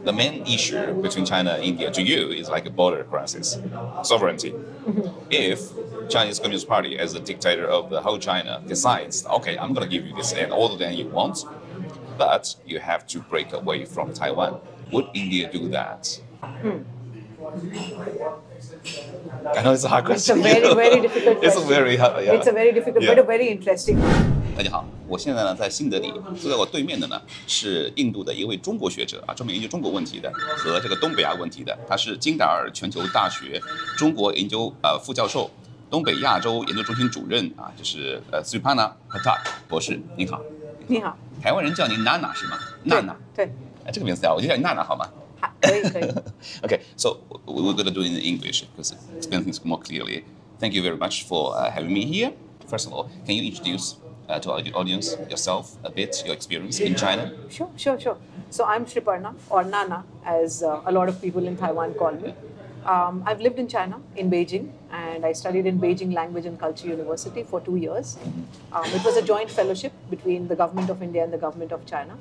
the main issue between China and India to you is like a border crisis, sovereignty. If Chinese Communist Party, as the dictator of the whole China, decides, okay, I'm going to give you this land, all the land you want, but you have to break away from Taiwan, would India do that? I know it's a hard question. It's a very, very difficult question. It's a very hard, yeah. It's a very difficult, but a very interesting one. 大家好，我现在呢在新德里，坐在我对面的呢是印度的一位中国学者啊，专门研究中国问题的和这个东北亚问题的，他是金达尔全球大学中国研究副教授、东北亚洲研究中心主任啊，就是Sriparna Pathak 博士，您好。你好。台湾人叫您娜娜是吗？娜娜。对。这个名字叫我就叫你娜娜好吗？可以可以。Okay, so we're going to do it in English because it explains things more clearly. Thank you very much for having me here. First of all, can you introduce to our audience yourself a bit, your experience in China? Sure. So I'm Sriparna, or Nana, as a lot of people in Taiwan call me. I've lived in China, in Beijing, and I studied in Beijing Language and Culture University for 2 years. It was a joint fellowship between the government of India and the government of China.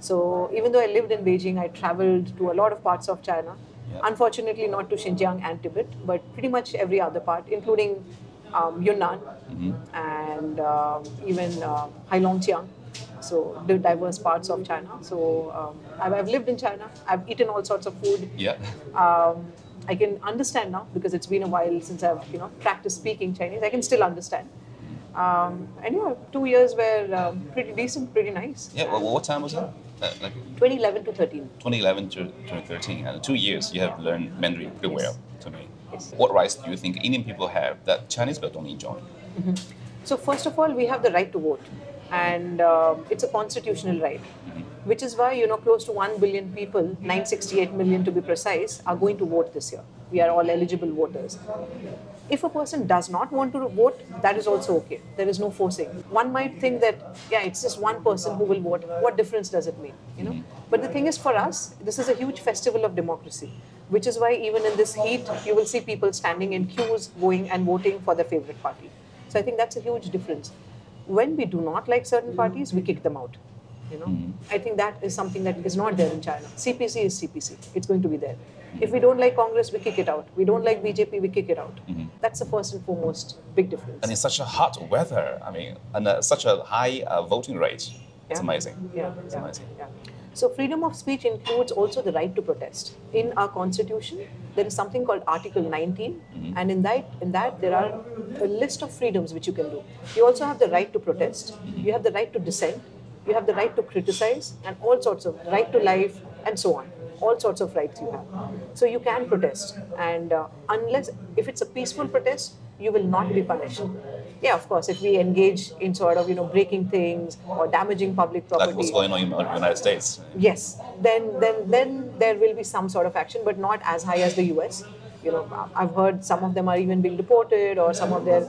So even though I lived in Beijing, I traveled to a lot of parts of China. Yep. Unfortunately, not to Xinjiang and Tibet, but pretty much every other part, including Yunnan and even Heilongjiang. So the diverse parts of China. So I've lived in China. I've eaten all sorts of food. Yeah. I can understand now because it's been a while since I've practiced speaking Chinese. I can still understand. And 2 years were pretty decent, pretty nice. Yeah. Well, what time was that? 2011 to 13. 2011 to 2013, and 2 years you have learned Mandarin pretty well to me. Yes. What rights do you think Indian people have that Chinese people don't enjoy? So first of all, we have the right to vote, and it's a constitutional right, which is why close to 1 billion people, 968 million to be precise, are going to vote this year. We are all eligible voters. If a person does not want to vote, that is also okay. There is no forcing. One might think that, it's just one person who will vote. What difference does it make? But the thing is, for us, this is a huge festival of democracy, which is why even in this heat, you will see people standing in queues, going and voting for their favorite party. So I think that's a huge difference. When we do not like certain parties, we kick them out. I think that is something that is not there in China. CPC is CPC. It's going to be there. If we don't like Congress, we kick it out. We don't like BJP, we kick it out. That's the first and foremost big difference. And in such a hot weather, and such a high voting rate, it's amazing. It's amazing. Yeah. So freedom of speech includes also the right to protest. In our constitution, there is something called Article 19, and in that there are a list of freedoms which you can do. You also have the right to protest. You have the right to dissent. You have the right to criticize, and all sorts of right to life, and so on. All sorts of rights you have. So you can protest, and if it's a peaceful protest, you will not be punished. Yeah, of course, if we engage in sort of breaking things or damaging public property, like what's going on in the United States. Yes, then there will be some sort of action, but not as high as the US. I've heard some of them are even being deported, or some of their,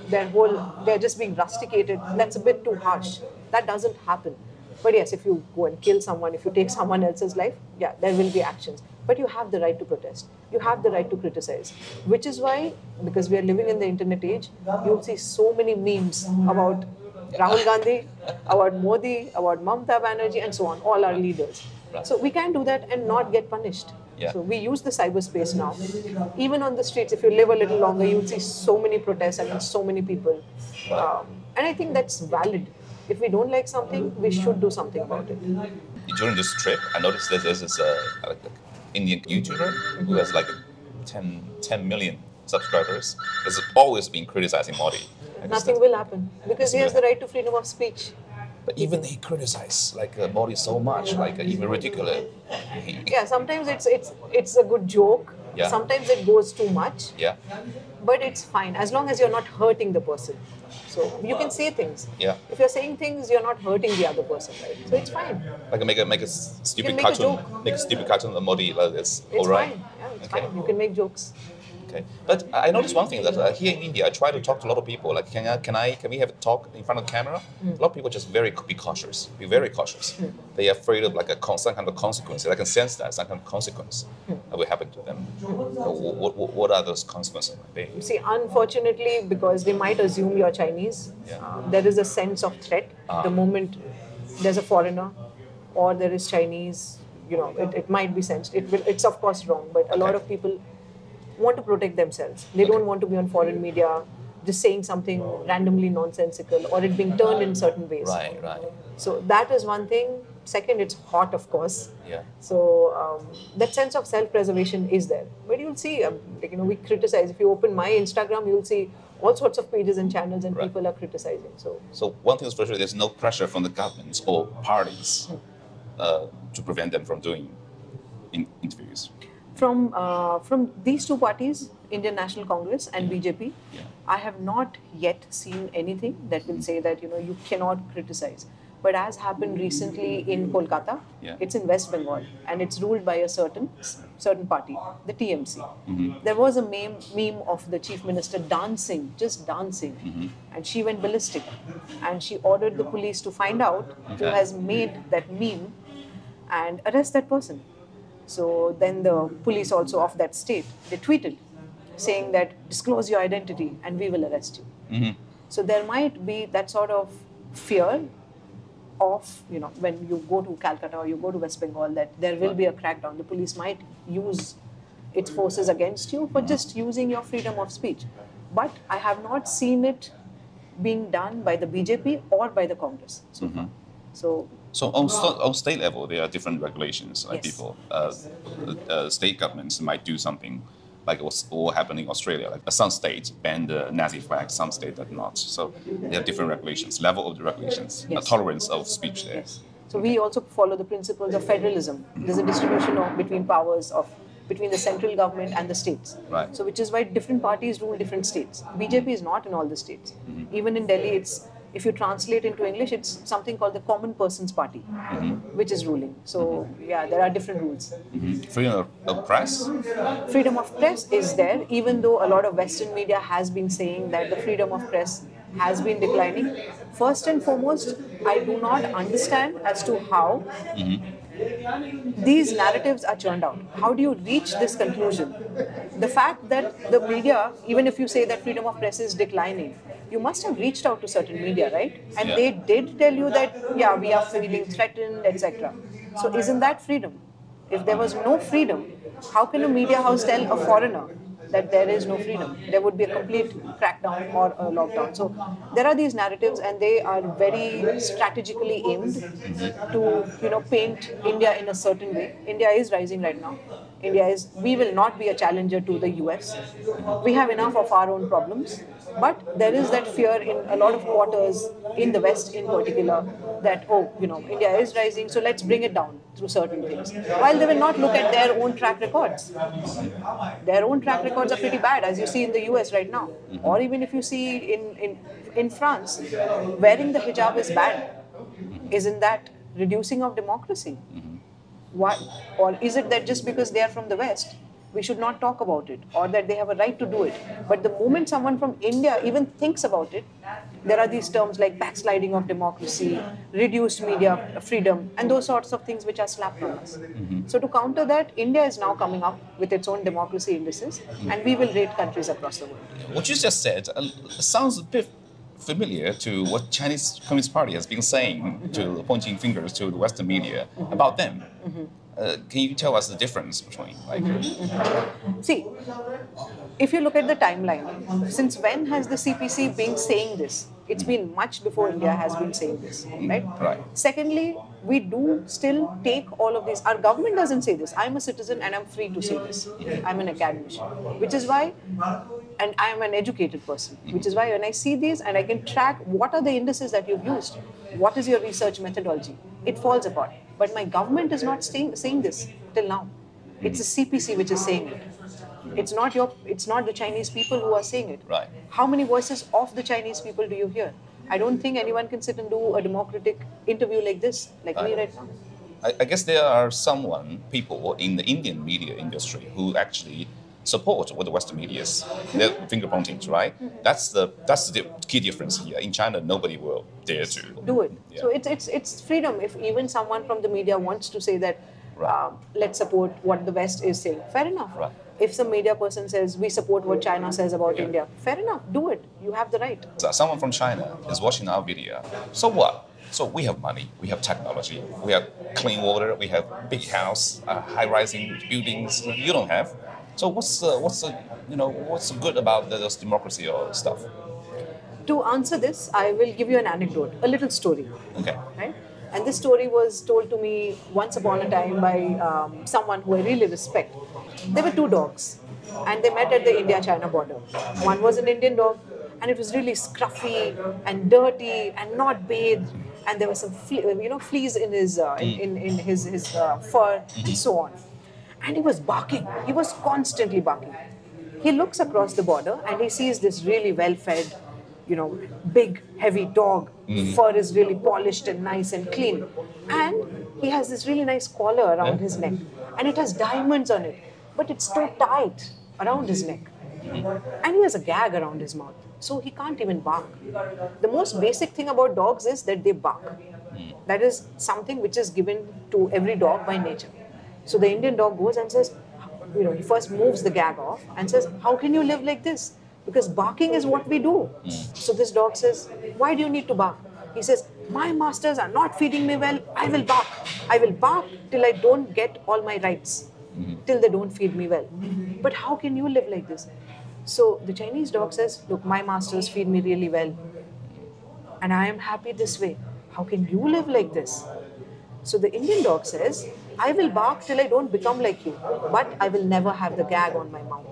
they're just being rusticated. That's a bit too harsh. That doesn't happen. But yes, if you go and kill someone, if you take someone else's life, there will be actions. But you have the right to protest. You have the right to criticize. Which is why, because we are living in the internet age, you'll see so many memes about Rahul Gandhi, about Modi, about Mamata Banerjee, and so on, all our leaders. Right. So we can do that and not get punished. Yeah. So we use the cyberspace now. Even on the streets, if you live a little longer, you'll see so many protests and so many people. Right. And I think that's valid. If we don't like something, we should do something about it. During this trip, I noticed that there's this Indian YouTuber who has 10 million subscribers. Has always been criticizing Modi. Nothing will happen because he has the right to freedom of speech. But even he criticizes Modi so much, even ridiculous. Sometimes it's a good joke. Yeah. Sometimes it goes too much. Yeah. But it's fine as long as you're not hurting the person. So you can say things. Yeah. If you're saying things, you're not hurting the other person, right? So it's fine. Make a stupid cartoon. Make a stupid cartoon of Modi. It's all right. Fine. Yeah, it's fine. You can make jokes. Okay. But I noticed one thing that here in India, I try to talk to a lot of people. Can we have a talk in front of the camera? A lot of people just be cautious. Be very cautious. They are afraid of some kind of consequence. I can sense that some kind of consequence that will happen to them. What are those consequences? See, unfortunately, because they might assume you're Chinese, there is a sense of threat. The moment there's a foreigner or there is Chinese, it might be censored. It's of course wrong, but a lot of people want to protect themselves. They don't want to be on foreign media just saying something randomly nonsensical or it being turned in certain ways. Right. So that is one thing. Second, it's hot, of course. Yeah. So that sense of self-preservation is there. But you'll see, we criticize. If you open my Instagram, you'll see all sorts of pages and channels and people are criticizing. So one thing is for sure, there's no pressure from the governments or parties to prevent them from doing interviews. From these two parties, Indian National Congress and BJP, I have not yet seen anything that will say that you cannot criticize. But as happened recently in Kolkata, it's in West Bengal and it's ruled by a certain party, the TMC. There was a meme of the chief minister just dancing, and she went ballistic, and she ordered the police to find out who has made that meme and arrest that person. So then the police also of that state, they tweeted saying that disclose your identity and we will arrest you. So there might be that sort of fear of, when you go to Calcutta or you go to West Bengal, that there will be a crackdown. The police might use its forces against you for just using your freedom of speech. But I have not seen it being done by the BJP or by the Congress so far. So on state level, there are different regulations. Like people, state governments might do something like what's happening in Australia. Like some states ban the Nazi flag, some states do not. So there are different regulations, level of the regulations, tolerance of speech there. So we also follow the principles of federalism. There's a distribution between powers between the central government and the states. Right. So which is why different parties rule different states. BJP is not in all the states. Even in Delhi, if you translate into English, it's something called the Common Person's Party, which is ruling. So, there are different rules. Freedom of press? Freedom of press is there, even though a lot of Western media has been saying that the freedom of press has been declining. First and foremost, I do not understand as to how these narratives are churned out. How do you reach this conclusion? The fact that the media, even if you say that freedom of press is declining, you must have reached out to certain media, right? And they did tell you that, we are feeling threatened, etc. So isn't that freedom? If there was no freedom, how can a media house tell a foreigner that there is no freedom? There would be a complete crackdown or a lockdown. So there are these narratives, and they are very strategically aimed to, paint India in a certain way. India is rising right now. We will not be a challenger to the US. We have enough of our own problems. But there is that fear in a lot of quarters, in the West in particular, that, India is rising, so let's bring it down through certain things. While they will not look at their own track records. Their own track records are pretty bad, as you see in the US right now. Or even if you see in France, wearing the hijab is bad. Isn't that reducing of democracy? Why? Or is it that just because they are from the West, we should not talk about it, or that they have a right to do it? But the moment someone from India even thinks about it, there are these terms like backsliding of democracy, reduced media freedom, and those sorts of things which are slapped on us. So to counter that, India is now coming up with its own democracy indices, and we will rate countries across the world. What you just said sounds a bit familiar to what Chinese Communist Party has been saying, pointing fingers to the Western media about them. Can you tell us the difference between? See, if you look at the timeline, since when has the CPC been saying this? It's been much before India has been saying this, right? Secondly, we do still take all of these. Our government doesn't say this. I'm a citizen and I'm free to say this. I'm an academician, which is why, and I'm an educated person, which is why when I see these and I can track what are the indices that you've used, what is your research methodology, it falls apart. But my government is not saying this till now. It's the CPC which is saying it. It's not the Chinese people who are saying it. Right. How many voices of the Chinese people do you hear? I don't think anyone can sit and do a democratic interview like this, like me right now. I guess there are people in the Indian media industry who actually support what the Western media is. They're finger pointing, right? That's the key difference here. In China, nobody will dare to do it. Yeah. So it's freedom. If even someone from the media wants to say that, let's support what the West is saying, fair enough. Right. If some media person says we support what China says about India, fair enough, do it. You have the right. So someone from China is watching our video. So what? So we have money, we have technology, we have clean water, we have big house, high-rising buildings. You don't have. So what's good about those democracy or stuff? To answer this, I will give you an anecdote, a little story. Okay. Right? And this story was told to me once upon a time by someone who I really respect. There were two dogs, and they met at the India-China border. One was an Indian dog, and it was really scruffy and dirty and not bathed, and there were some fleas in his fur and so on. And he was barking. He was constantly barking. He looks across the border and he sees this really well-fed, big, heavy dog. Fur is really polished and nice and clean. And he has this really nice collar around his neck. And it has diamonds on it. But it's too tight around his neck. And he has a gag around his mouth. So he can't even bark. The most basic thing about dogs is that they bark. That is something which is given to every dog by nature. So the Indian dog goes and says, he first moves the gag off and says, how can you live like this? Because barking is what we do. So this dog says, why do you need to bark? He says, my masters are not feeding me well, I will bark. I will bark till I don't get all my rights, till they don't feed me well. But how can you live like this? So the Chinese dog says, look, my masters feed me really well. And I am happy this way. How can you live like this? So the Indian dog says, I will bark till I don't become like you, but I will never have the gag on my mouth.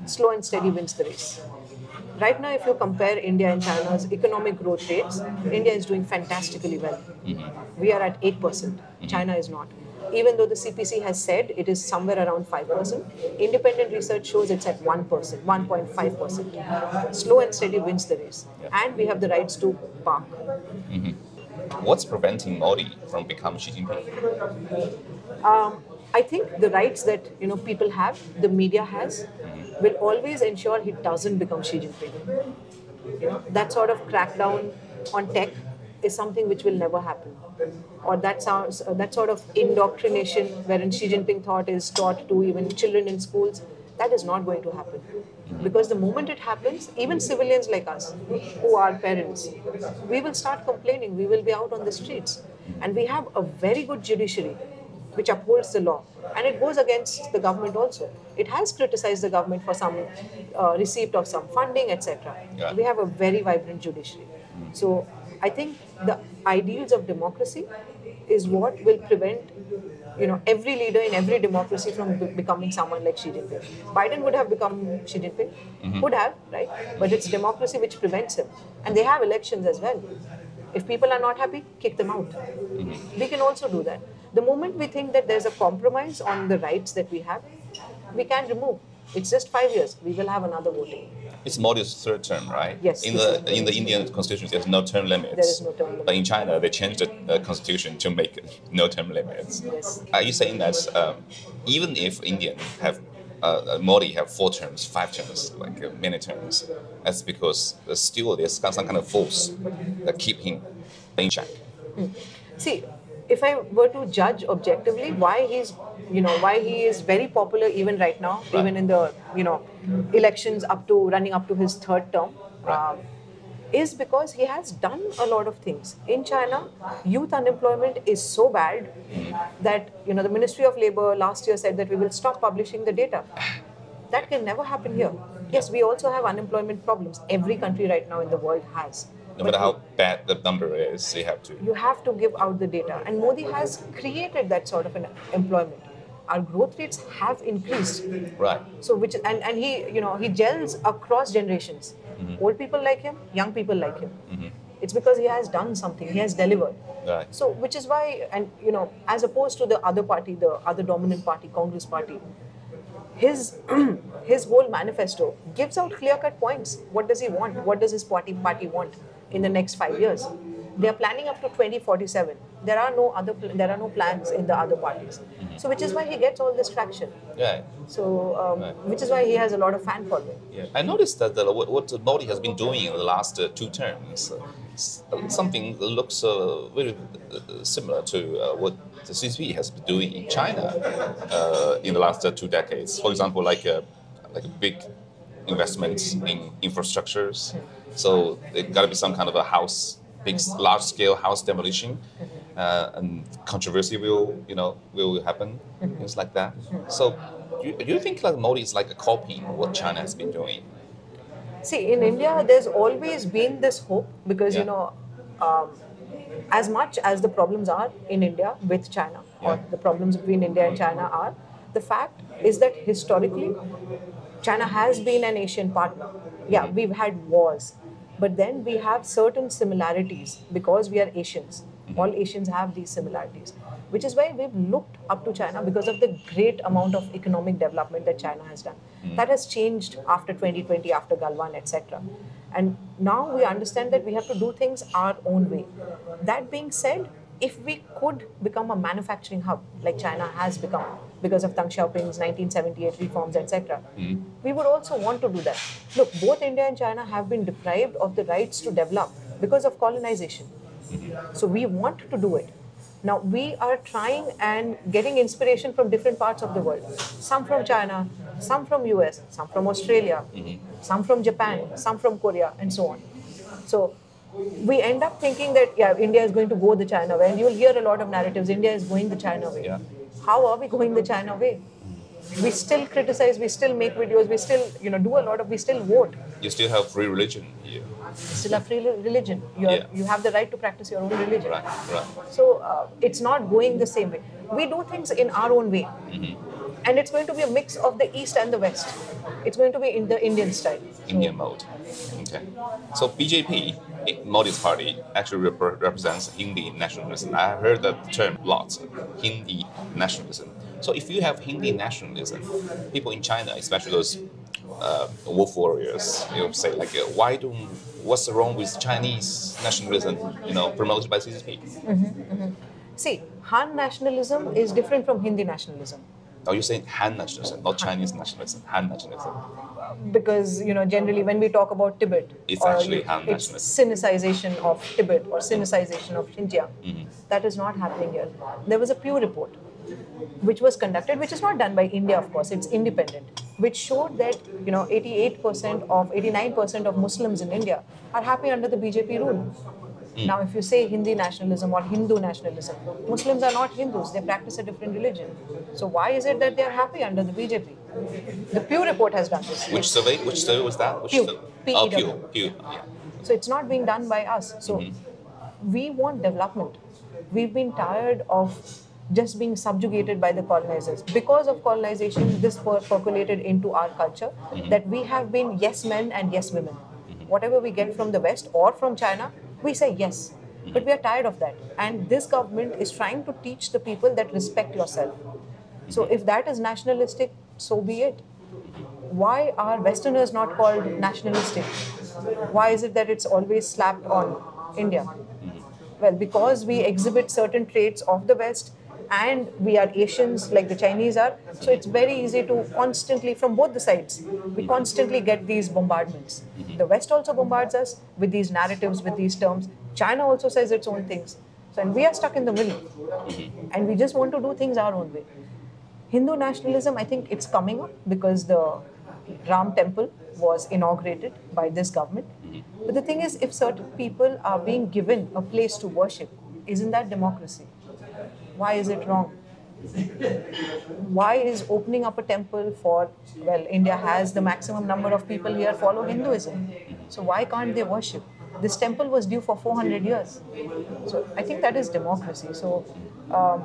Slow and steady wins the race. Right now, if you compare India and China's economic growth rates, India is doing fantastically well. We are at 8%. China is not. Even though the CPC has said it is somewhere around 5%, independent research shows it's at 1%, 1.5%. Slow and steady wins the race. And we have the rights to bark. What's preventing Modi from becoming Xi Jinping? I think the rights that people have, the media has, will always ensure he doesn't become Xi Jinping. That sort of crackdown on tech is something which will never happen. Or that sort of indoctrination wherein Xi Jinping thought is taught to even children in schools, that is not going to happen. Because the moment it happens, even civilians like us, who are parents, we will start complaining, we will be out on the streets. And we have a very good judiciary which upholds the law. And it goes against the government also. It has criticized the government for some receipt of some funding, etc. Yeah. We have a very vibrant judiciary. So I think the ideals of democracy is what will prevent every leader in every democracy from becoming someone like Xi Jinping. Biden would have become Xi Jinping, would have, right? But it's democracy which prevents him. And they have elections as well. If people are not happy, kick them out. We can also do that. The moment we think that there's a compromise on the rights that we have, we can remove. It's just 5 years. We will have another voting. It's Modi's third term, right? Yes. In the Indian constitution, there's no term limits. There is no term limit. But in China, they changed the constitution to make no term limits. Yes. Are you saying that even if Indian have Modi have 4 terms, 5 terms, like many terms, that's because still there's some kind of force that keep him in check? See, if I were to judge objectively why he is very popular even right now, Right. even in the elections running up to his third term, Right. is because he has done a lot of things. In China, youth unemployment is so bad that the Ministry of Labor last year said that we will stop publishing the data. That can never happen here. Yes, we also have unemployment problems. Every country right now in the world has. No matter how bad the number is, You have to give out the data. And Modi has created that sort of an employment. Our growth rates have increased. Right. So he gels across generations. Old people like him, young people like him. It's because he has done something, he has delivered. Right. So which is why, and as opposed to the other party, the other dominant party, Congress party, his whole manifesto gives out clear-cut points. What does he want? What does his party want in the next 5 years? They are planning up to 2047. There are no plans in the other parties. So which is why he gets all this traction. Yeah. So which is why he has a lot of fan following. Yeah. I noticed that what Modi has been doing in the last 2 terms, something looks very similar to what the CCP has been doing in China in the last 2 decades. For example, like a big investments in infrastructures. So there got to be some kind of a house big, large-scale house demolition, and controversy will happen, things like that. So, do you think like Modi is like a copying what China has been doing? See, in India, there's always been this hope because, as much as the problems are in India with China, or the problems between India and China are, the fact is that historically, China has been an Asian partner. Yeah, we've had wars, but then we have certain similarities because we are Asians. All Asians have these similarities, which is why we've looked up to China because of the great amount of economic development that China has done. That has changed after 2020, after Galwan, etc. And now we understand that we have to do things our own way. That being said, if we could become a manufacturing hub like China has become because of Deng Xiaoping's 1978 reforms, etc., we would also want to do that. Look, both India and China have been deprived of the rights to develop because of colonization. So we want to do it. Now we are trying and getting inspiration from different parts of the world. Some from China, some from US, some from Australia, some from Japan, some from Korea, and so on. So we end up thinking that, India is going to go the China way. And you'll hear a lot of narratives, India is going the China way. Yeah. How are we going the China way? We still criticize, we still make videos, we still, we still vote. You still have free religion here. Still a free religion. You have the right to practice your own religion. Right. So it's not going the same way. We do things in our own way. And it's going to be a mix of the East and the West. It's going to be in the Indian style. Indian mode. Okay. So BJP, Modi's party, actually represents Hindi nationalism. I heard that term lots, Hindi nationalism. So if you have Hindi nationalism, people in China, especially those wolf warriors, say like, what's wrong with Chinese nationalism, promoted by CCP? See, Han nationalism is different from Hindi nationalism. Are you saying Han nationalism, not Chinese nationalism? Han nationalism. Because, generally when we talk about Tibet, it's actually Han nationalism. It's Sinicization of Tibet or Sinicization of Xinjiang. That is not happening here. There was a Pew report which was conducted, which is not done by India, of course, it's independent, which showed that 89% of Muslims in India are happy under the BJP rule. Now, if you say Hindi nationalism or Hindu nationalism, Muslims are not Hindus, they practice a different religion. So why is it that they are happy under the BJP? The Pew report has done this. Which survey was that? Pew. Pew. Yeah. So it's not being done by us. So we want development. We've been tired of just being subjugated by the colonizers. Because of colonization, this percolated into our culture that we have been yes men and yes women. Whatever we get from the West or from China, we say yes. But we are tired of that. And this government is trying to teach the people that respect yourself. So if that is nationalistic, so be it. Why are Westerners not called nationalistic? Why is it that it's always slapped on India? Well, because we exhibit certain traits of the West and we are Asians like the Chinese are. So it's very easy to constantly, from both the sides, we constantly get these bombardments. The West also bombards us with these narratives, with these terms. China also says its own things. So, and we are stuck in the middle. And we just want to do things our own way. Hindu nationalism, I think it's coming up because the Ram temple was inaugurated by this government. But the thing is, if certain people are being given a place to worship, isn't that democracy? Why is it wrong? Why is opening up a temple for, India has the maximum number of people here follow Hinduism. So why can't they worship? This temple was due for 400 years. So I think that is democracy. So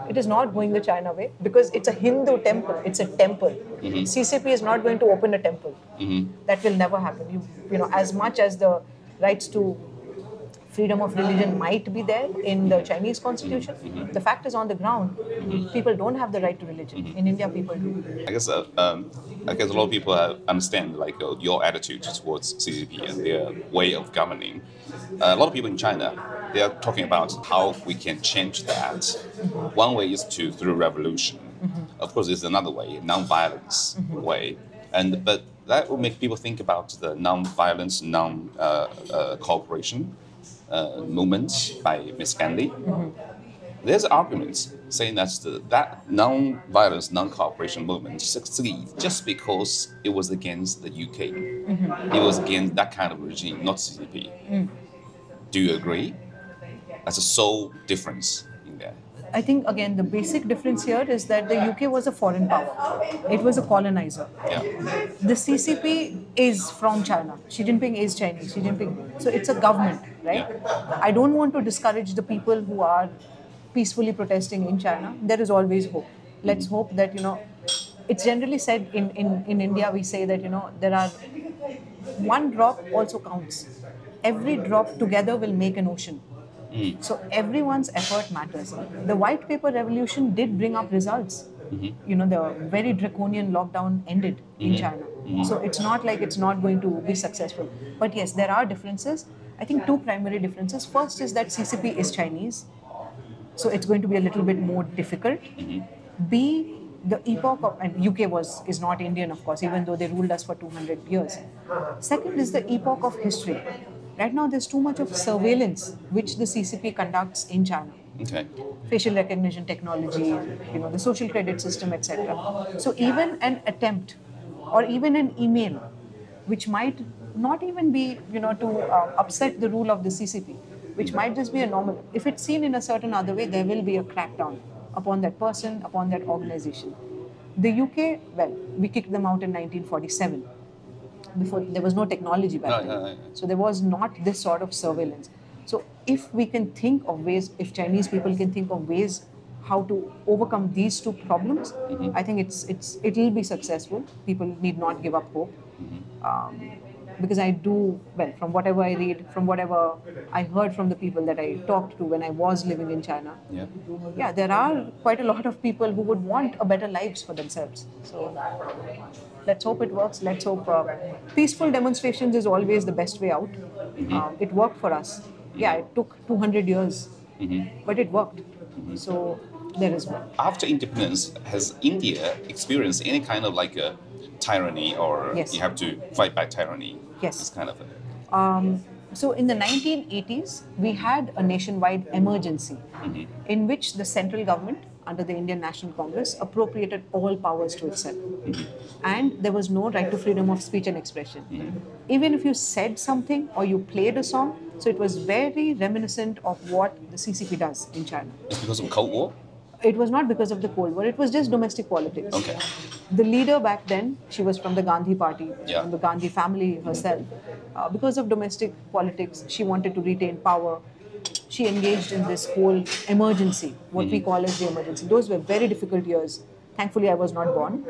it is not going the China way because it's a Hindu temple. It's a temple. CCP is not going to open a temple. That will never happen. As much as the rights to freedom of religion might be there in the Chinese constitution, the fact is on the ground, people don't have the right to religion. In India, people do. I guess a lot of people understand your attitude towards CCP and their way of governing. A lot of people in China, they are talking about how we can change that. One way is through revolution. Of course, there's another way, non-violence way, but that will make people think about the non-violence, non-cooperation movement by Ms. Gandhi. There's arguments saying that non-violence, non-cooperation movement succeeds just because it was against the UK. It was against that kind of regime, not CCP. Do you agree? That's a sole difference in there. I think, again, the basic difference here is that the UK was a foreign power. It was a colonizer. Yeah. The CCP is from China. Xi Jinping is Chinese. Xi Jinping. So it's a government, right? Yeah. I don't want to discourage the people who are peacefully protesting in China. There is always hope. Let's hope that, it's generally said in India, we say that, there are one drop also counts. Every drop together will make an ocean. So everyone's effort matters. The white paper revolution did bring up results. The very draconian lockdown ended in China. So it's not like it's not going to be successful. But yes, there are differences. I think two primary differences. First is that CCP is Chinese. So it's going to be a little bit more difficult. B, the epoch of, and UK is not Indian, of course, even though they ruled us for 200 years. Second is the epoch of history. Right now, there's too much of surveillance which the CCP conducts in China. Okay. Facial recognition technology, the social credit system, etc. So even an attempt or even an email, which might not even be, to upset the rule of the CCP, which might just be a normal. If it's seen in a certain other way, there will be a crackdown upon that person, upon that organization. The UK, well, we kicked them out in 1947. Before there was no technology back then. So there was not this sort of surveillance. So if we can think of ways, if Chinese people can think of ways how to overcome these two problems, I think it'll be successful. People need not give up hope. Because I do, well, from whatever I read, from whatever I heard from the people that I talked to when I was living in China, there are quite a lot of people who would want a better lives for themselves. So let's hope it works. Let's hope peaceful demonstrations is always the best way out. It worked for us. Yeah, it took 200 years, but it worked. So there is one. After independence, has India experienced any kind of like a tyranny, or you have to fight back tyranny? Yes. This kind of So in the 1980s, we had a nationwide emergency in which the central government, under the Indian National Congress, appropriated all powers to itself. And there was no right to freedom of speech and expression. Even if you said something or you played a song, so it was very reminiscent of what the CCP does in China. It's because of the Cold War? It was not because of the Cold War, it was just domestic politics. Okay. The leader back then, she was from the Gandhi party, from the Gandhi family herself. Because of domestic politics, she wanted to retain power. She engaged in this whole emergency, what we call as the emergency. Those were very difficult years. Thankfully, I was not born.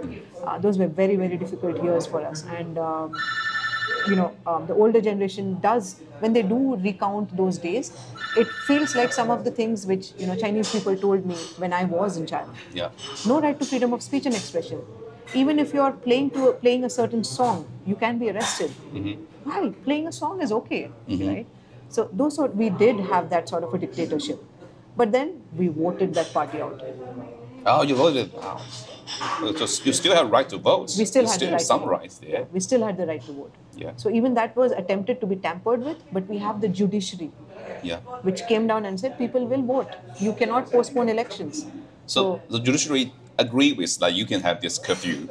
Those were very, very difficult years for us. And, the older generation does, when they do recount those days, it feels like some of the things which, Chinese people told me when I was in China. Yeah. No right to freedom of speech and expression. Even if you're playing a certain song, you can be arrested. Well, playing a song is okay, right? So we did have that sort of a dictatorship. But then we voted that party out. Oh, you voted out. You still have right to vote. We still had the right some to vote. rights there. We still had the right to vote. Yeah. So even that was attempted to be tampered with, but we have the judiciary, which came down and said people will vote. You cannot postpone elections. So the judiciary agreed with that you can have this curfew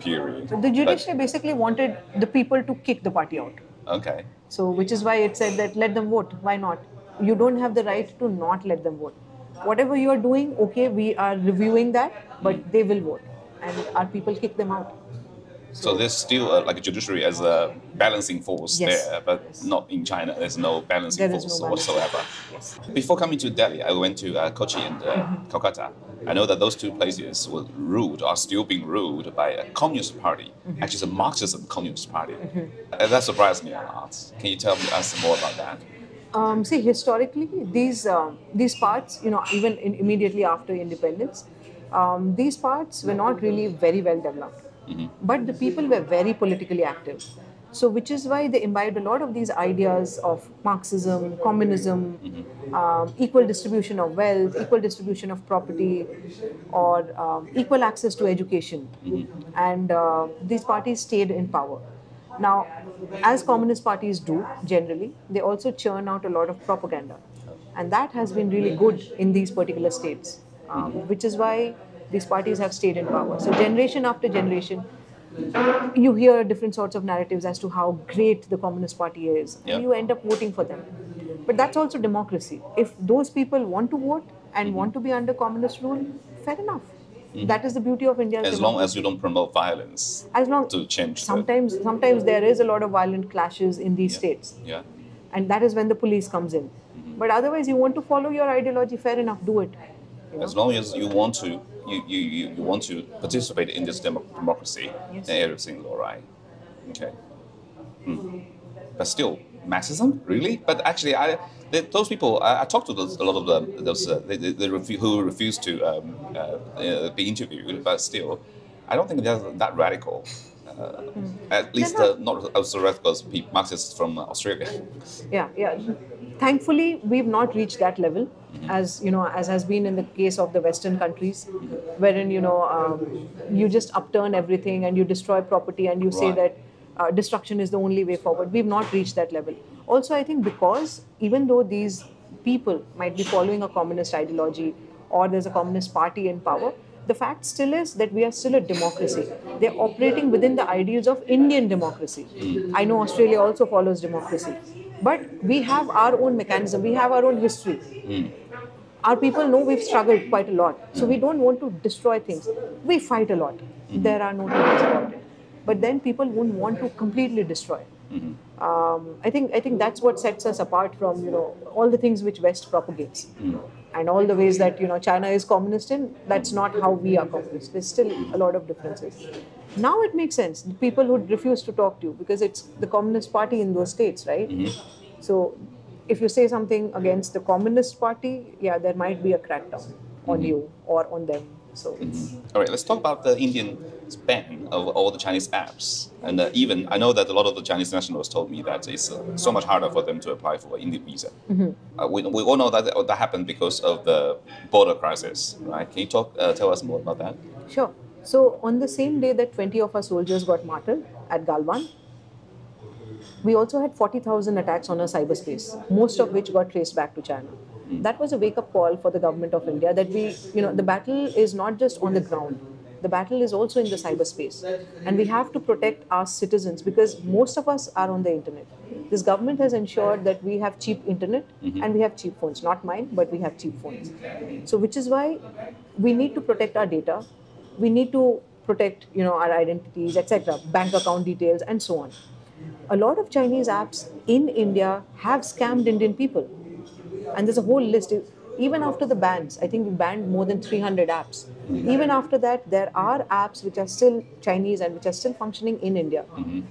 period. So the judiciary basically wanted the people to kick the party out. Okay. So which is why it said that let them vote. Why not? You don't have the right to not let them vote. Whatever you are doing, okay, we are reviewing that, but they will vote. And our people kick them out. So there's still like a judiciary as a balancing force there, but not in China. There's no balancing force whatsoever. Yes. Before coming to Delhi, I went to Kochi and Kolkata. I know that those two places were ruled, are still being ruled by a communist party. Actually, it's a Marxist communist party. And that surprised me a lot. Can you tell us more about that? See, historically, these parts, even immediately after independence, these parts were not really very well developed. But the people were very politically active. So which is why they imbibed a lot of these ideas of Marxism, communism, equal distribution of wealth, equal distribution of property, or equal access to education. And these parties stayed in power. Now, as communist parties do generally, they also churn out a lot of propaganda. And that has been really good in these particular states, which is why these parties have stayed in power. So generation after generation, you hear different sorts of narratives as to how great the Communist Party is. And you end up voting for them. But that's also democracy. If those people want to vote and want to be under communist rule, fair enough. That is the beauty of India's As long as you don't promote violence to change. Sometimes there is a lot of violent clashes in these states. Yeah. And that is when the police comes in. But otherwise, you want to follow your ideology, fair enough, do it. As long as you want to, you want to participate in this democracy, Yes. then everything's all right. Okay. But still, marxism, really? But actually, those people, I talked to a lot of those who refuse to be interviewed. But still, I don't think they're that radical. At least not as radical as Marxists from Australia. Yeah. Thankfully, we've not reached that level, as has been in the case of the Western countries, wherein you just upturn everything and you destroy property and you say that destruction is the only way forward. We've not reached that level. Also, I think because even though these people might be following a communist ideology or there's a communist party in power, the fact still is that we are still a democracy. They're operating within the ideals of Indian democracy. I know Australia also follows democracy. But we have our own mechanism. We have our own history. Our people know we've struggled quite a lot. So we don't want to destroy things. We fight a lot. There are no doubts about it. But then people won't want to completely destroy. I think that's what sets us apart from all the things which West propagates. And all the ways that China is communist in, that's not how we are communist. There's still a lot of differences. Now it makes sense. The people who refuse to talk to you because it's the Communist Party in those states, right? So if you say something against the Communist Party, yeah, there might be a crackdown on you or on them. So all right, let's talk about the Indian ban of all the Chinese apps. And even I know that a lot of the Chinese nationals told me that it's so much harder for them to apply for Indian visa. We all know that happened because of the border crisis, right? Can you tell us more about that? Sure. So on the same day that 20 of our soldiers got martyred at Galwan, we also had 40,000 attacks on our cyberspace, most of which got traced back to China. That was a wake-up call for the government of India that the battle is not just on the ground. The battle is also in the cyberspace. And we have to protect our citizens because most of us are on the internet. This government has ensured that we have cheap internet and we have cheap phones. Not mine, but we have cheap phones. So which is why we need to protect our data. We need to protect our identities, etc., bank account details, and so on. A lot of Chinese apps in India have scammed Indian people. And there's a whole list. Even after the bans, I think we banned more than 300 apps. Even after that, there are apps which are still Chinese and which are still functioning in India.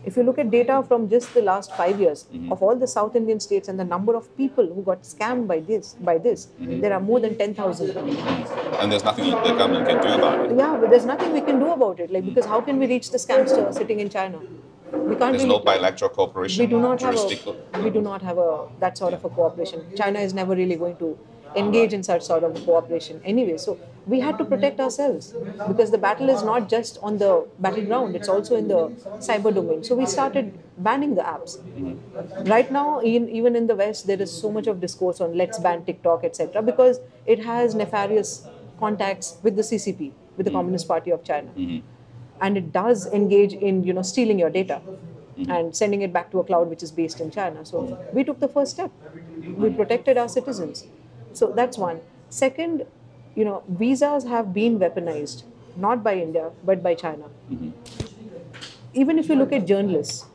If you look at data from just the last 5 years of all the South Indian states and the number of people who got scammed by this, there are more than 10,000. And there's nothing the government can do about it. Yeah, but there's nothing we can do about it. Because how can we reach the scamster sitting in China? We can't. There's no bilateral cooperation. We do not have that sort of a cooperation. China is never really going to engage in such sort of cooperation anyway. So we had to protect ourselves because the battle is not just on the battleground, it's also in the cyber domain. So we started banning the apps. Right now, even in the West, there is so much of discourse on let's ban TikTok, etc., because it has nefarious contacts with the CCP, with the Communist Party of China. And it does engage in stealing your data and sending it back to a cloud which is based in China. So we took the first step. We protected our citizens. So that's one. Second, visas have been weaponized, not by India, but by China. Even if you look at journalists,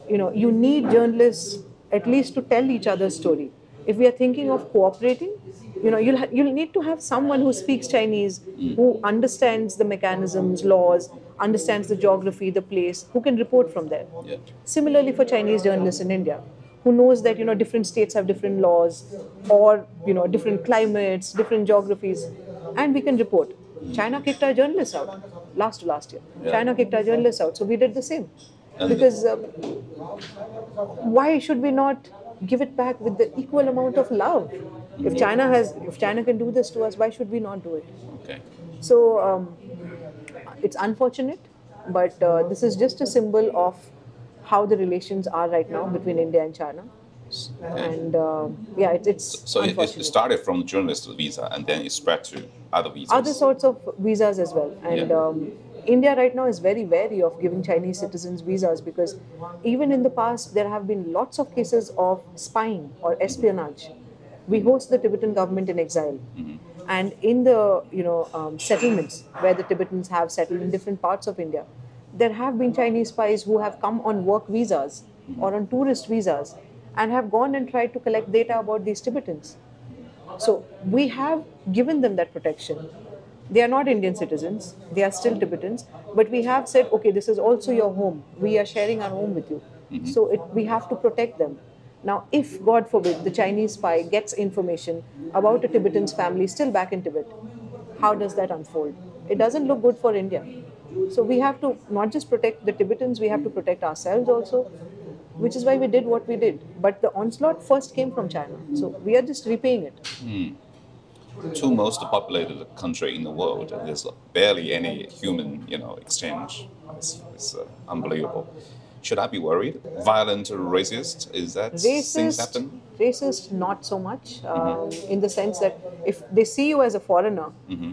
you need journalists at least to tell each other's story. If we are thinking of cooperating, you'll need to have someone who speaks Chinese, who understands the mechanisms, laws, understands the geography, the place, who can report from there. Yeah. Similarly for Chinese journalists in India, who knows that different states have different laws or different climates, different geographies, and we can report. China kicked our journalists out last year. Yeah. China kicked our journalists out, so we did the same. Because why should we not give it back with the equal amount of love? If China can do this to us, why should we not do it? Okay. So it's unfortunate, but this is just a symbol of how the relations are right now between India and China. And it's so it started from the journalist visa and then it spread to other visas. Other sorts of visas as well. And India right now is very wary of giving Chinese citizens visas because even in the past there have been lots of cases of spying or espionage. We host the Tibetan government in exile, and in the settlements where the Tibetans have settled in different parts of India, there have been Chinese spies who have come on work visas or on tourist visas and have gone and tried to collect data about these Tibetans. So we have given them that protection. They are not Indian citizens, they are still Tibetans, but we have said, okay, this is also your home. We are sharing our home with you. So we have to protect them. Now, if, God forbid, the Chinese spy gets information about a Tibetan's family still back in Tibet, how does that unfold? It doesn't look good for India. So we have to not just protect the Tibetans, we have to protect ourselves also, which is why we did what we did. But the onslaught first came from China. So we are just repaying it. Two most populated country in the world, and there's barely any human, exchange. It's unbelievable. Should I be worried? Violent or racist? Is that things happen? Racist, not so much. In the sense that if they see you as a foreigner,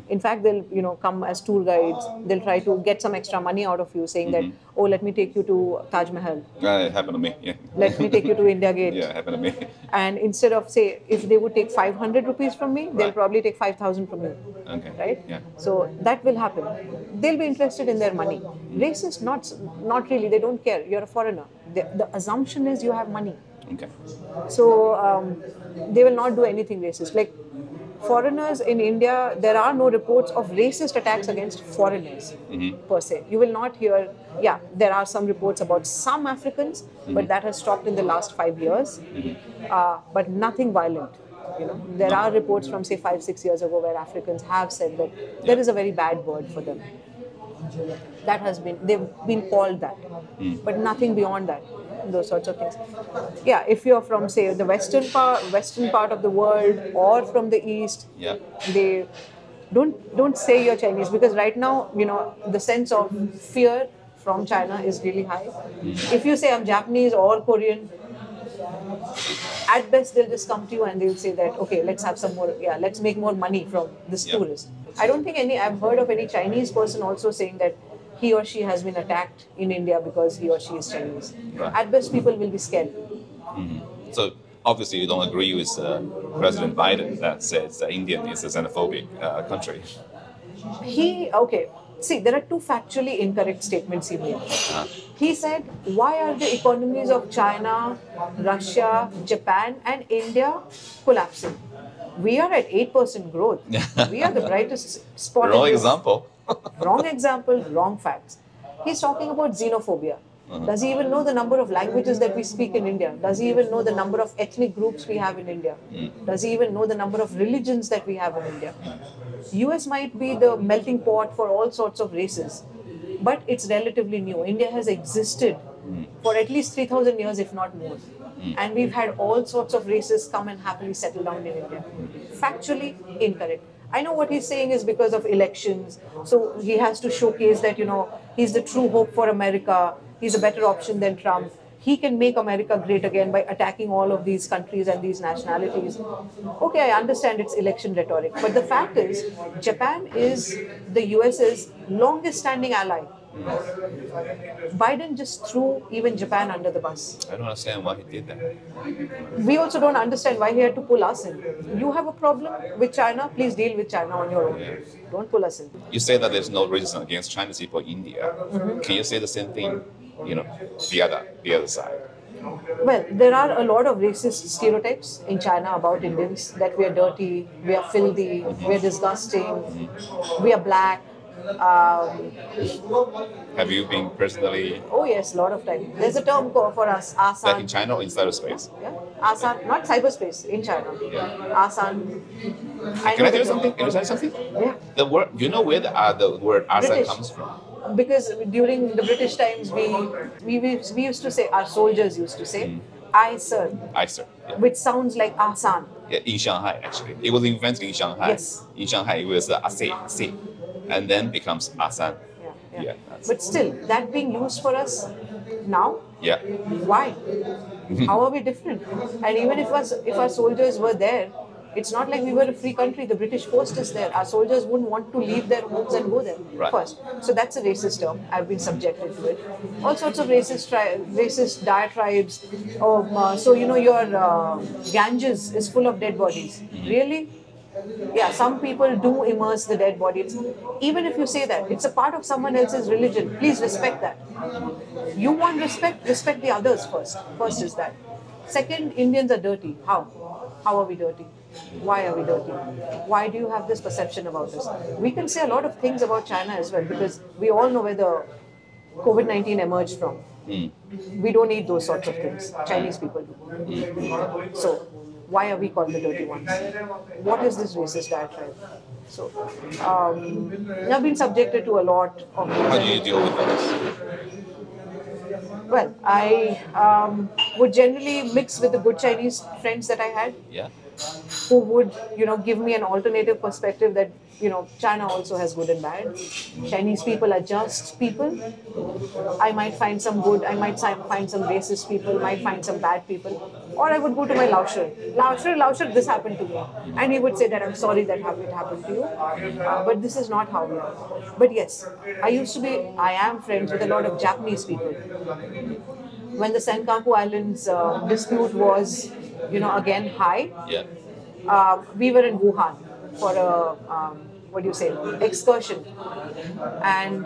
in fact, they'll come as tour guides. They'll try to get some extra money out of you, saying that, oh, let me take you to Taj Mahal. It happened to me. Yeah. Let me take you to India Gate. Yeah, it happened to me. And instead of, say, if they would take 500 rupees from me, they'll probably take 5,000 from you. Okay. Right? Yeah. So that will happen. They'll be interested in their money. Racist, not really. They don't care. You're a foreigner. The assumption is you have money. Okay. So they will not do anything racist. Like foreigners in India, there are no reports of racist attacks against foreigners per se. You will not hear, there are some reports about some Africans, but that has stopped in the last 5 years. But nothing violent. There are reports from say 5-6 years ago where Africans have said that there is a very bad word for them. That has been, they've been called that, but nothing beyond that. Those sorts of things. Yeah, if you're from say the western part of the world or from the east, they don't say you're Chinese, because right now the sense of fear from China is really high. If you say I'm Japanese or Korean, at best they'll just come to you and they'll say that, okay, let's have some more, let's make more money from this tourist. I don't think I've heard of any Chinese person also saying that he or she has been attacked in India because he or she is Chinese. Right. At best, people will be scared. So obviously you don't agree with President Biden that says that India is a xenophobic country. See, there are two factually incorrect statements he made. He said, why are the economies of China, Russia, Japan and India collapsing? We are at 8% growth. We are the brightest spot. Wrong example. Wrong example, wrong facts. He's talking about xenophobia. Does he even know the number of languages that we speak in India? Does he even know the number of ethnic groups we have in India? Does he even know the number of religions that we have in India? US might be the melting pot for all sorts of races, but it's relatively new. India has existed for at least 3,000 years, if not more. And we've had all sorts of races come and happily settle down in India. Factually incorrect. I know what he's saying is because of elections. So he has to showcase that, he's the true hope for America. He's a better option than Trump. He can make America great again by attacking all of these countries and these nationalities. Okay, I understand it's election rhetoric. But the fact is, Japan is the US's longest standing ally. Biden just threw even Japan under the bus. I don't understand why he did that. We also don't understand why he had to pull us in. You have a problem with China, please deal with China on your own. Don't pull us in. You say that there's no racism against Chinese people in India. Can you say the same thing, the other side? Well, there are a lot of racist stereotypes in China about Indians, that we are dirty, we are filthy, we are disgusting, we are black. Have you been personally? Oh yes, a lot of time. There's a term for us, Asan. Like in China or in cyberspace? Yeah, Asan, not cyberspace, in China. Asan. Can I tell you something? Can you tell something? Yeah. The word, you know where the word Asan British comes from? Because during the British times, we used to say, our soldiers used to say, "I sir," which sounds like Asan. Yeah, in Shanghai actually, it was invented in Shanghai. Yes. In Shanghai, it was Ase, and then becomes Asan. Yeah. But still, that being used for us now. Yeah. Why? How are we different? And even if our soldiers were there, It's not like we were a free country. The British forced us there. Our soldiers wouldn't want to leave their homes and go there first. So that's a racist term. I've been subjected to it. All sorts of racist diatribes. So your Ganges is full of dead bodies. Really? Yeah, some people do immerse the dead bodies. Even if you say that, it's a part of someone else's religion. Please respect that. You want respect, respect the others first. First is that. Second, Indians are dirty. How? How are we dirty? Why are we dirty? Why do you have this perception about us? We can say a lot of things about China as well, because we all know where the COVID-19 emerged from. We don't need those sorts of things. Chinese people do. So, why are we called the dirty ones? What is this racist diatribe? So, I've been subjected to a lot of... How do you deal with this? Well, I would generally mix with the good Chinese friends that I had. Yeah. Who would, give me an alternative perspective that, China also has good and bad. Chinese people are just people. I might find some good, I might find some racist people, might find some bad people. Or I would go to my Laoshir, this happened to me. And he would say that I'm sorry that it happened to you. But this is not how we are. But yes, I am friends with a lot of Japanese people. When the Senkaku Islands dispute was, again high, we were in Wuhan for a, excursion. And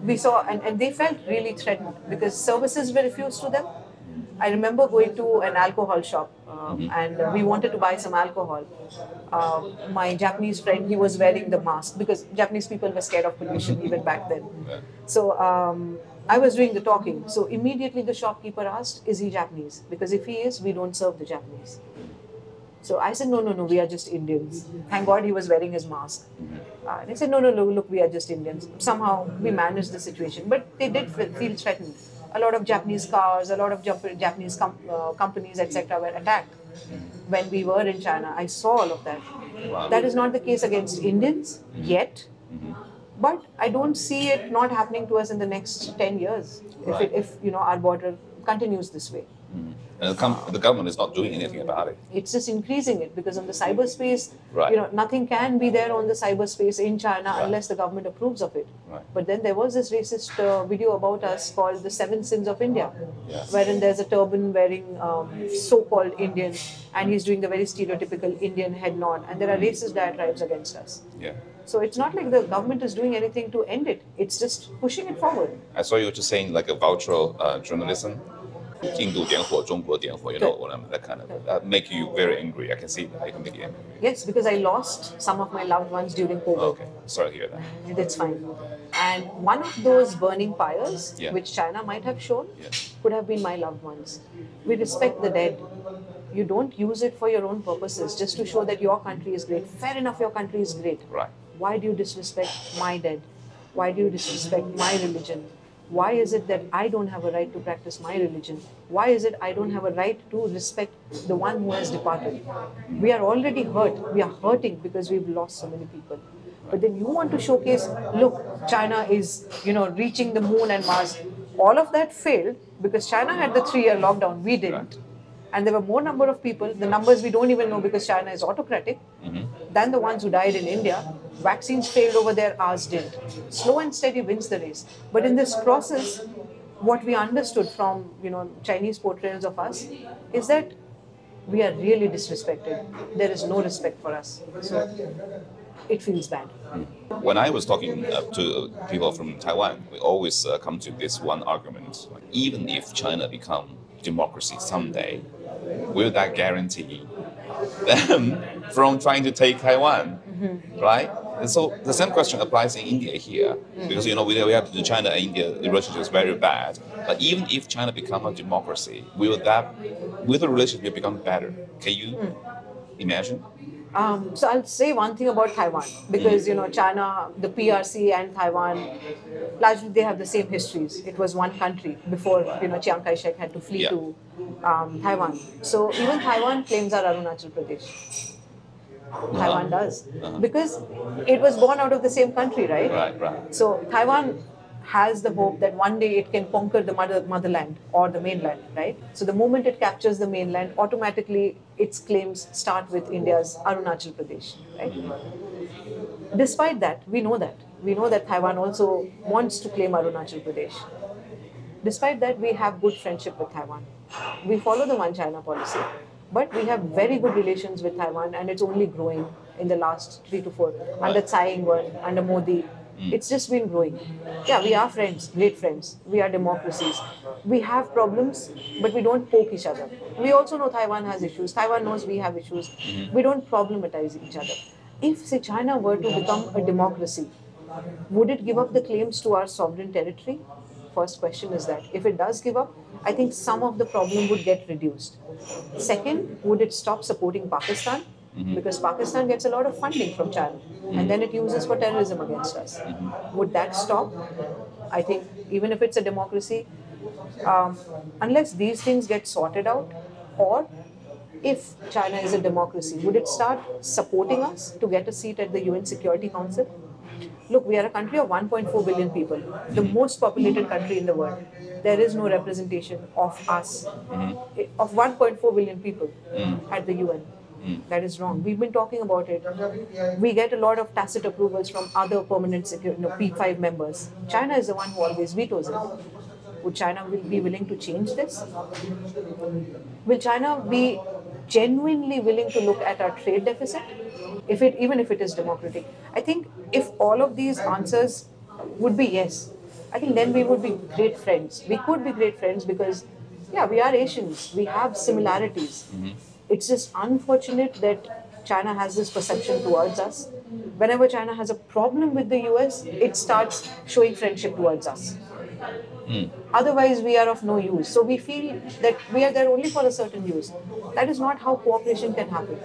we saw, and they felt really threatened because services were refused to them. I remember going to an alcohol shop and we wanted to buy some alcohol. My Japanese friend, he was wearing the mask because Japanese people were scared of pollution even back then. So I was doing the talking. So immediately the shopkeeper asked, is he Japanese? Because if he is, we don't serve the Japanese. So I said, no, we are just Indians. Thank God he was wearing his mask. And he said, no, look, we are just Indians. Somehow we managed the situation. But they did feel threatened. A lot of Japanese cars, a lot of Japanese companies, etc. were attacked when we were in China. I saw all of that. Wow. That is not the case against Indians yet. But I don't see it not happening to us in the next 10 years if our border continues this way. And the government is not doing anything about it. It's just increasing it because on the cyberspace, nothing can be there on the cyberspace in China unless the government approves of it. But then there was this racist video about us called The 7 Sins of India, wherein there's a turban-wearing so-called Indian and he's doing the very stereotypical Indian head nod, and there are racist diatribes against us. So it's not like the government is doing anything to end it. It's just pushing it forward. I saw you just saying like a virtual journalism. 印度点火，中国点火, that kind of make you very angry. I can see that. I can make you angry. Yes, because I lost some of my loved ones during COVID. Okay, sorry to hear that. It's fine. And one of those burning pyres, which China might have shown, could have been my loved ones. We respect the dead. You don't use it for your own purposes, just to show that your country is great. Fair enough, your country is great. Right. Why do you disrespect my dead? Why do you disrespect my religion? Why is it that I don't have a right to practice my religion? Why is it I don't have a right to respect the one who has departed? We are already hurt. We are hurting because we've lost so many people. But then you want to showcase, look, China is, reaching the moon and Mars. All of that failed because China had the 3-year lockdown. We didn't. And there were more number of people, the numbers we don't even know because China is autocratic, than the ones who died in India. Vaccines failed over there, ours didn't. Slow and steady wins the race. But in this process, what we understood from Chinese portrayals of us is that we are really disrespected. There is no respect for us. So it feels bad. When I was talking to people from Taiwan, we always come to this one argument. Even if China become democracy someday, will that guarantee them from trying to take Taiwan, right? And so the same question applies in India here, because we have the China and India relationship is very bad. But even if China become a democracy, will the relationship become better? Can you imagine? So I'll say one thing about Taiwan, because China, the PRC and Taiwan, largely they have the same histories. It was one country before Chiang Kai-shek had to flee to Taiwan. So even Taiwan claims our Arunachal Pradesh. Taiwan does, because it was born out of the same country, right? Right. So Taiwan has the hope that one day it can conquer the motherland or the mainland, right? So the moment it captures the mainland, automatically its claims start with India's Arunachal Pradesh, right? Despite that, we know that Taiwan also wants to claim Arunachal Pradesh. Despite that, we have good friendship with Taiwan. We follow the One China policy, but we have very good relations with Taiwan, and it's only growing in the last 3 to 4. Under Tsai Ing-wen, under Modi, it's just been growing. Yeah, we are friends, great friends. We are democracies. We have problems, but we don't poke each other. We also know Taiwan has issues. Taiwan knows we have issues. We don't problematize each other. If, say, China were to become a democracy, would it give up the claims to our sovereign territory? First question is that. If it does give up, I think some of the problem would get reduced. Second, would it stop supporting Pakistan? Because Pakistan gets a lot of funding from China and then it uses for terrorism against us. Would that stop? I think even if it's a democracy, unless these things get sorted out, or if China is a democracy, would it start supporting us to get a seat at the UN Security Council? Look, we are a country of 1.4 billion people, the most populated country in the world. There is no representation of us, of 1.4 billion people at the UN. That is wrong. We've been talking about it. We get a lot of tacit approvals from other permanent P5 members. China is the one who always vetoes it. Would China be willing to change this? Will China be genuinely willing to look at our trade deficit, even if it is democratic? I think if all of these answers would be yes, I think then we would be great friends. We could be great friends because, yeah, we are Asians. We have similarities. It's just unfortunate that China has this perception towards us. Whenever China has a problem with the US, it starts showing friendship towards us. Otherwise, we are of no use. So we feel that we are there only for a certain use. That is not how cooperation can happen.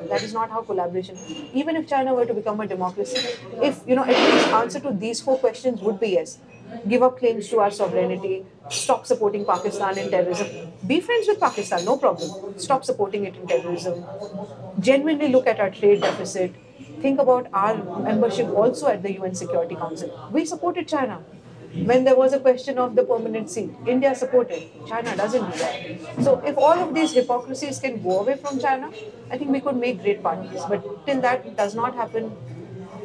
That is not how collaboration. Even if China were to become a democracy, if, at least answer to these 4 questions would be yes. Give up claims to our sovereignty, stop supporting Pakistan in terrorism. Be friends with Pakistan, no problem. Stop supporting it in terrorism. Genuinely look at our trade deficit. Think about our membership also at the UN Security Council. We supported China. When there was a question of the permanent seat, India supported. China doesn't do that. So if all of these hypocrisies can go away from China, I think we could make great partners. But till that does not happen,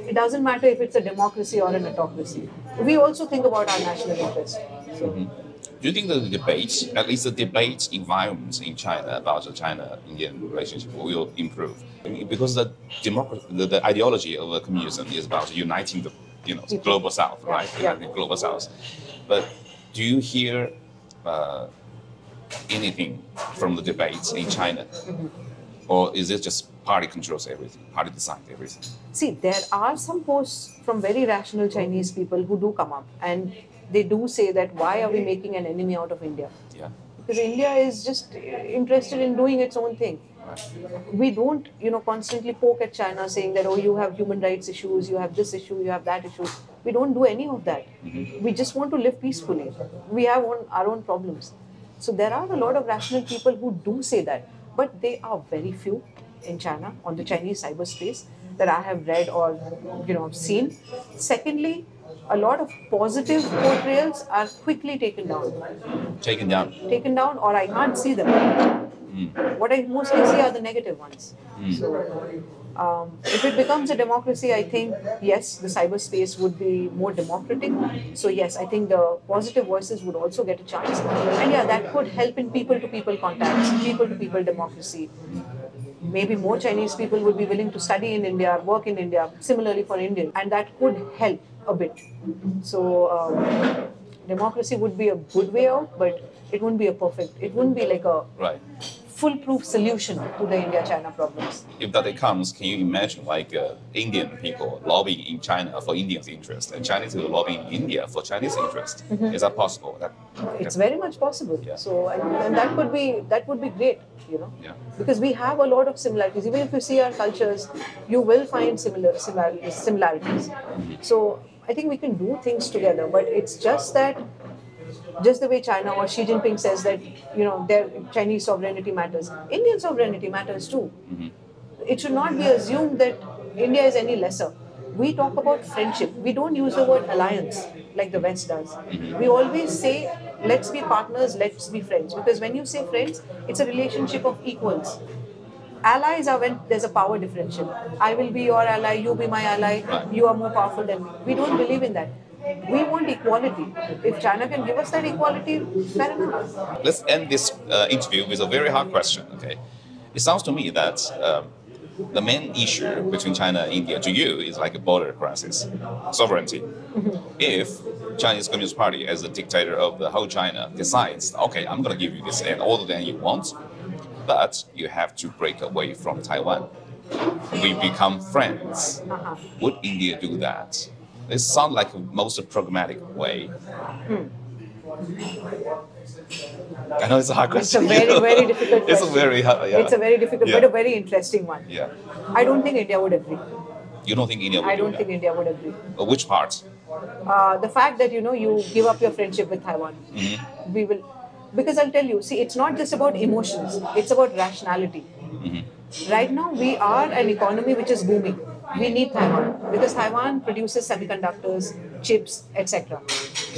it doesn't matter if it's a democracy or an autocracy. We also think about our national interest. So. Do you think the debate, at least the debate environment in China about the China-Indian relationship will improve? Because the ideology of communism is about uniting the global South, right? Uniting global South. But do you hear anything from the debates in China? Or is it just party controls everything, party decides everything? See, there are some posts from very rational Chinese people who do come up and they do say that why are we making an enemy out of India? Yeah. Because India is just interested in doing its own thing. Right. We don't, constantly poke at China saying that, oh, you have human rights issues, you have this issue, you have that issue. We don't do any of that. We just want to live peacefully. We have our own problems. So there are a lot of rational people who do say that, but they are very few in China, on the Chinese cyberspace that I have read or, seen. Secondly, a lot of positive portrayals are quickly taken down. Taken down, or I can't see them. What I mostly see are the negative ones. So, if it becomes a democracy, I think, yes, the cyberspace would be more democratic. So, yes, I think the positive voices would also get a chance. And yeah, that could help in people-to-people contacts, people-to-people democracy. Maybe more Chinese people would be willing to study in India, work in India, similarly for Indians. And that could help a bit. So, democracy would be a good way out, but it wouldn't be it wouldn't be like a foolproof solution to the India-China problems. If that day comes, can you imagine Indian people lobbying in China for Indians' interest and Chinese people lobbying in India for Chinese interest? Is that possible? It's very much possible. Yeah. So, and that would be great, Yeah. Because we have a lot of similarities. Even if you see our cultures, you will find similarities. So, I think we can do things together, but it's just that, just the way China or Xi Jinping says that, their Chinese sovereignty matters, Indian sovereignty matters too. It should not be assumed that India is any lesser. We talk about friendship. We don't use the word alliance. like the West does. We always say, let's be partners, let's be friends. Because when you say friends, it's a relationship of equals. Allies are when there's a power differential. I will be your ally, you be my ally, you are more powerful than me. We don't believe in that. We want equality. If China can give us that equality, fair enough. Let's end this interview with a very hard question. Okay, it sounds to me that the main issue between China and India to you is like a border crisis, sovereignty. If Chinese Communist Party, as the dictator of the whole China, decides, okay, I'm going to give you this land, all the land you want, but you have to break away from Taiwan. We become friends. Would India do that? It sounds like the most pragmatic way. I know it's a hard question. It's a very, very difficult question. It's a very hard, yeah. It's a very difficult, but a very interesting one. Yeah. I don't think India would agree. You don't think India would I do don't that? think India would agree. Which part? The fact that, you give up your friendship with Taiwan. We will, because I'll tell you, see, it's not just about emotions, it's about rationality. Right now, we are an economy which is booming. We need Taiwan because Taiwan produces semiconductors, chips, etc.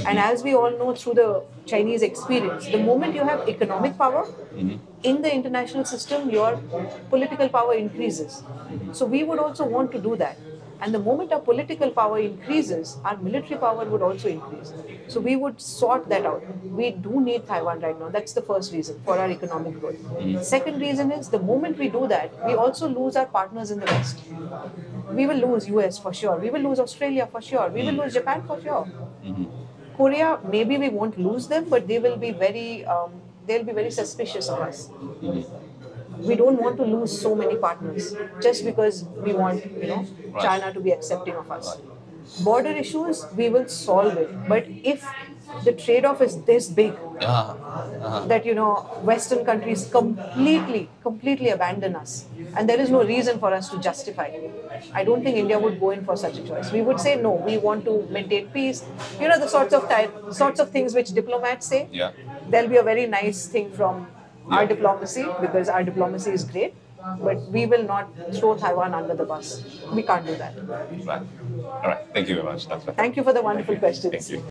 And as we all know through the Chinese experience, the moment you have economic power in the international system, your political power increases. So we would also want to do that. And the moment our political power increases, our military power would also increase. So we would sort that out. We do need Taiwan right now. That's the first reason for our economic growth. Second reason is the moment we do that, we also lose our partners in the West. We will lose US for sure. We will lose Australia for sure. We will lose Japan for sure. Korea, maybe we won't lose them, but they will be they'll be very suspicious of us. We don't want to lose so many partners just because we want, China to be accepting of us. Border issues, we will solve it. But if the trade-off is this big, that, Western countries completely abandon us, and there is no reason for us to justify it, I don't think India would go in for such a choice. We would say, no, we want to maintain peace. The sorts of things which diplomats say. Yeah. There'll be a very nice thing from our diplomacy, because our diplomacy is great, but we will not throw Taiwan under the bus. We can't do that. Right. All right. Thank you very much. That's right. Thank you for the wonderful questions. Thank you.